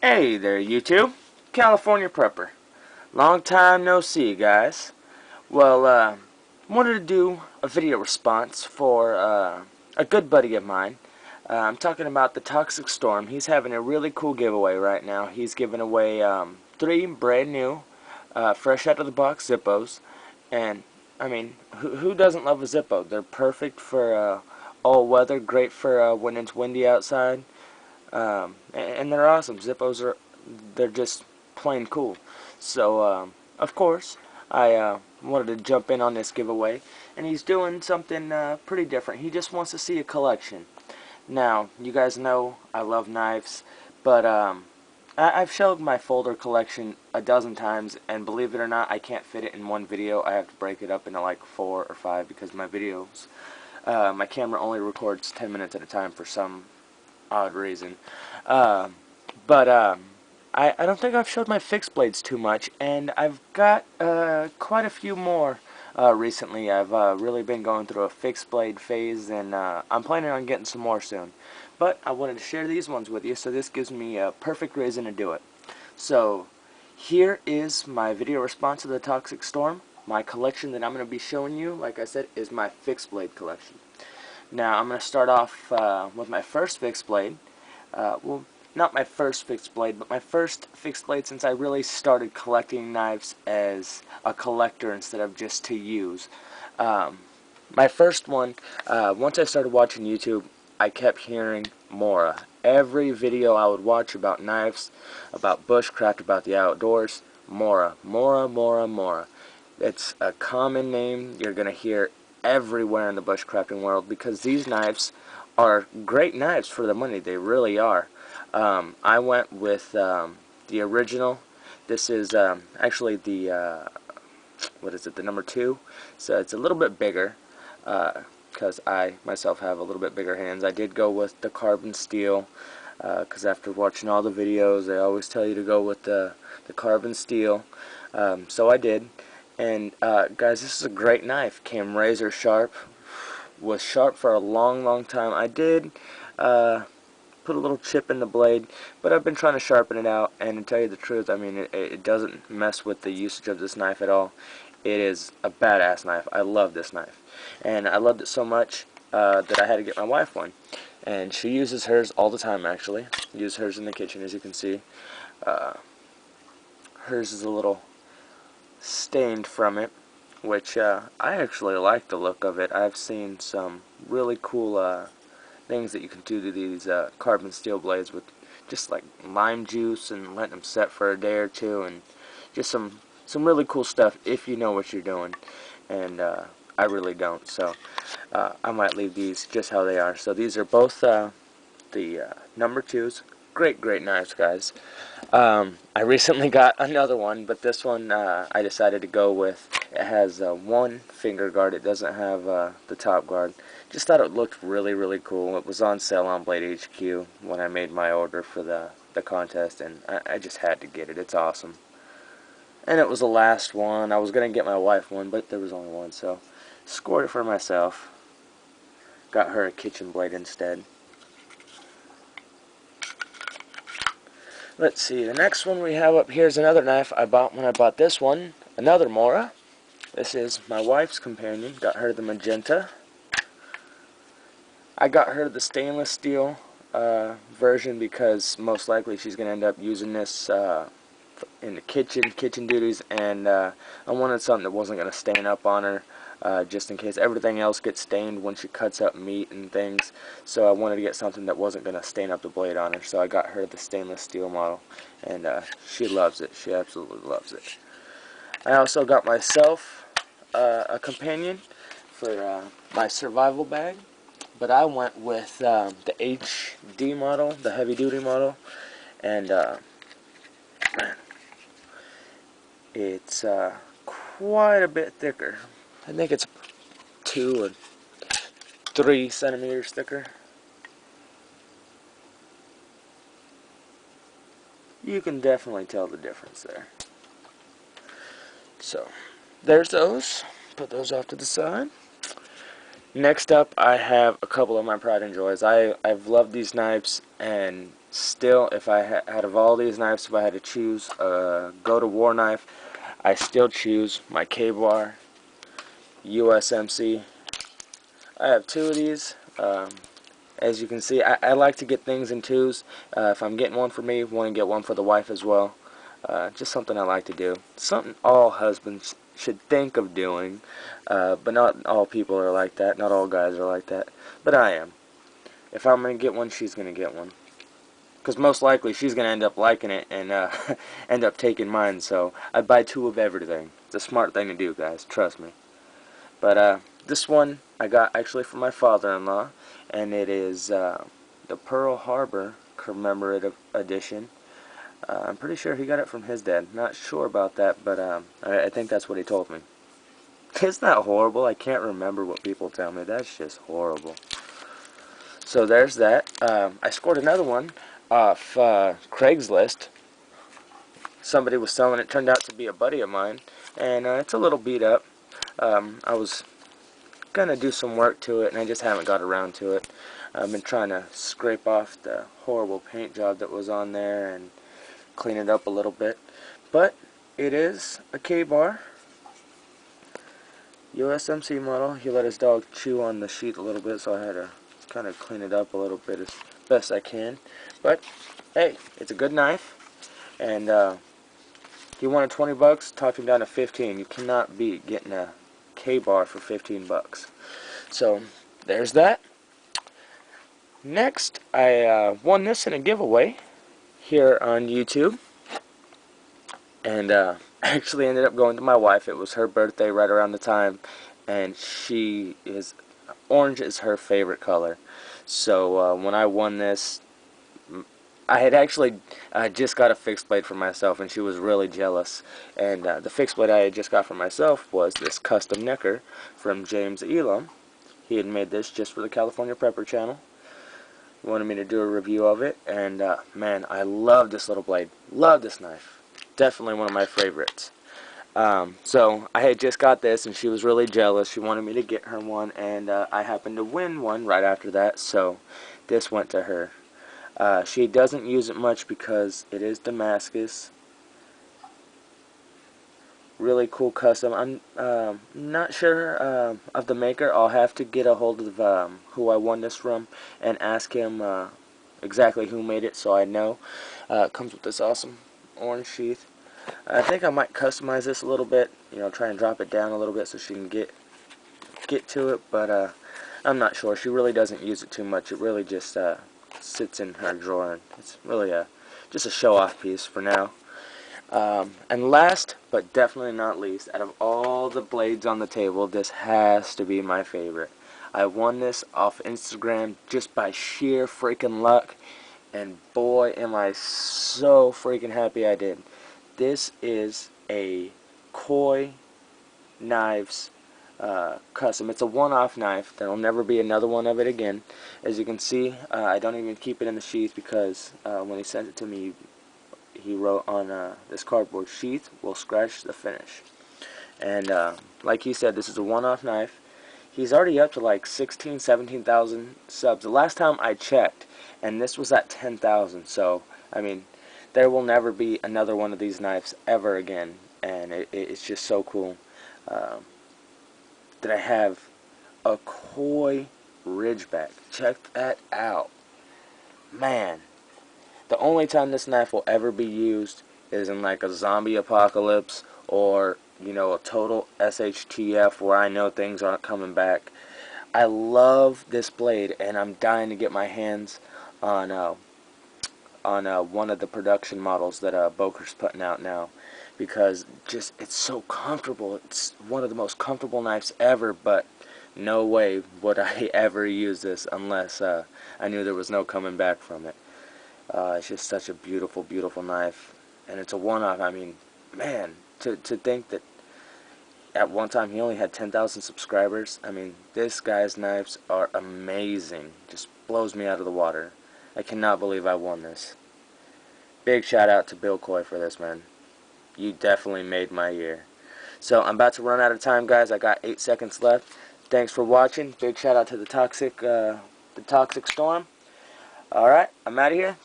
Hey there, YouTube. California Prepper. Long time no see, guys. Well, wanted to do a video response for a good buddy of mine. I'm talking about the ToxicStorm. He's having a really cool giveaway right now. He's giving away 3 brand new, fresh out of the box Zippos. And, I mean, who doesn't love a Zippo? They're perfect for all weather, great for when it's windy outside. And they're awesome. Zippos they're just plain cool. So, of course, I wanted to jump in on this giveaway, and he's doing something pretty different. He just wants to see a collection. Now, you guys know I love knives, but I've showed my folder collection a dozen times, and believe it or not, I can't fit it in one video. I have to break it up into like 4 or 5 because my videos, my camera only records 10 minutes at a time for some odd reason. Uh, but I don't think I've showed my fixed blades too much, and I've got quite a few more recently. I've really been going through a fixed blade phase, and I'm planning on getting some more soon. But I wanted to share these ones with you, so this gives me a perfect reason to do it. So here is my video response to the Toxic Storm. My collection that I'm going to be showing you, like I said, is my fixed blade collection. Now I'm going to start off with my first fixed blade. Well, not my first fixed blade, but my first fixed blade since I really started collecting knives as a collector instead of just to use. My first one, once I started watching YouTube, I kept hearing Mora. Every video I would watch about knives, about bushcraft, about the outdoors, Mora, Mora, Mora, Mora. It's a common name you're going to hear everywhere in the bushcrafting world because these knives are great knives for the money. They really are. I went with the original. This is actually the what is it? The number 2. So it's a little bit bigger because I myself have a little bit bigger hands. I did go with the carbon steel because after watching all the videos, they always tell you to go with the carbon steel. So I did. And guys, this is a great knife. Came razor sharp. Was sharp for a long time. I did put a little chip in the blade, but I've been trying to sharpen it out, and to tell you the truth, I mean, it doesn't mess with the usage of this knife at all. It is a badass knife. I love this knife, and I loved it so much that I had to get my wife one, and she uses hers all the time, actually. Uses hers in the kitchen, as you can see. Hers is a little stained from it, which I actually like the look of it. I've seen some really cool things that you can do to these carbon steel blades with just like lime juice and letting them set for a day or two, and just some really cool stuff if you know what you're doing, and I really don't, so I might leave these just how they are. So these are both the number 2s. Great knives, guys. I recently got another one, but this one I decided to go with. It has one finger guard. It doesn't have the top guard. Just thought it looked really cool. It was on sale on Blade HQ when I made my order for the contest, and I just had to get it. It's awesome. And it was the last one. I was going to get my wife one, but there was only one, so scored it for myself. Got her a kitchen blade instead. Let's see, the next one we have up here is another knife I bought when I bought this one. Another Mora. This is my wife's companion. Got her the magenta. I got her the stainless steel version because most likely she's going to end up using this in the kitchen duties, and I wanted something that wasn't going to stain up on her. Just in case everything else gets stained when she cuts up meat and things. So I wanted to get something that wasn't going to stain up the blade on her. So I got her the stainless steel model, and she loves it. She absolutely loves it. I also got myself a companion for my survival bag, but I went with the HD model, the heavy duty model, and man, it's quite a bit thicker. I think it's 2 or 3 centimeters thicker. You can definitely tell the difference there. So, there's those. Put those off to the side. Next up, I have a couple of my pride and joys. I've loved these knives, and still, if I out of all these knives, if I had to choose a go-to-war knife, I still choose my K-Bar USMC. I have two of these. As you can see, I like to get things in twos. If I'm getting one for me, want to get one for the wife as well. Just something I like to do. Something all husbands should think of doing. But not all people are like that. Not all guys are like that. But I am. If I'm going to get one, she's going to get one. Because most likely she's going to end up liking it and end up taking mine. So I buy two of everything. It's a smart thing to do, guys. Trust me. But this one I got actually from my father-in-law, and it is the Pearl Harbor commemorative edition. I'm pretty sure he got it from his dad. Not sure about that, but I think that's what he told me. Isn't that horrible? I can't remember what people tell me. That's just horrible. So there's that. I scored another one off Craigslist. Somebody was selling it. Turned out to be a buddy of mine, and it's a little beat up. I was gonna do some work to it, and I just haven't got around to it. I've been trying to scrape off the horrible paint job that was on there and clean it up a little bit. But it is a K-Bar USMC model. He let his dog chew on the sheet a little bit, so I had to kind of clean it up a little bit as best I can. But hey, it's a good knife, and he wanted 20 bucks, talked him down to 15. You cannot beat getting a K-Bar for 15 bucks. So there's that. Next, I won this in a giveaway here on YouTube, and actually ended up going to my wife. It was her birthday right around the time, and orange is her favorite color. So when I won this, I had actually just got a fixed blade for myself, and she was really jealous. And the fixed blade I had just got for myself was this custom necker from James Elam. He had made this just for the California Prepper channel. He wanted me to do a review of it, and man, I love this little blade. Love this knife. Definitely one of my favorites. So I had just got this, and she was really jealous. She wanted me to get her one, and I happened to win one right after that, so this went to her. She doesn't use it much because it is Damascus. Really cool custom. I'm not sure of the maker. I'll have to get a hold of who I won this from and ask him exactly who made it, so I know. It comes with this awesome orange sheath. I think I might customize this a little bit, you know, try and drop it down a little bit so she can get to it, but I'm not sure. She really doesn't use it too much. It really just sits in her drawer, and it's really just a show-off piece for now. And last, but definitely not least, out of all the blades on the table, this has to be my favorite. I won this off Instagram just by sheer freaking luck, and boy, am I so freaking happy I did. This is a Koi Knives custom. It's a one-off knife. There will never be another one of it again. As you can see, I don't even keep it in the sheath because when he sent it to me, he wrote on this cardboard, "Sheath will scratch the finish." And like he said, this is a one-off knife. He's already up to like 16, 17,000 subs. The last time I checked, and this was at 10,000. So, I mean, there will never be another one of these knives ever again. And it's just so cool that I have a Koi Ridgeback. Check that out. Man. The only time this knife will ever be used is in like a zombie apocalypse or, you know, a total SHTF where I know things aren't coming back. I love this blade, and I'm dying to get my hands on one of the production models that Boker's putting out now, because just it's so comfortable. It's one of the most comfortable knives ever, but no way would I ever use this unless I knew there was no coming back from it. It's just such a beautiful, beautiful knife, and it's a one-off. I mean, man, to think that at one time he only had 10,000 subscribers. I mean, this guy's knives are amazing. Just blows me out of the water. I cannot believe I won this. Big shout out to Bill Coy for this, man. You definitely made my year. So I'm about to run out of time, guys. I got 8 seconds left. Thanks for watching. Big shout out to the ToxicStorm. Alright, I'm out of here.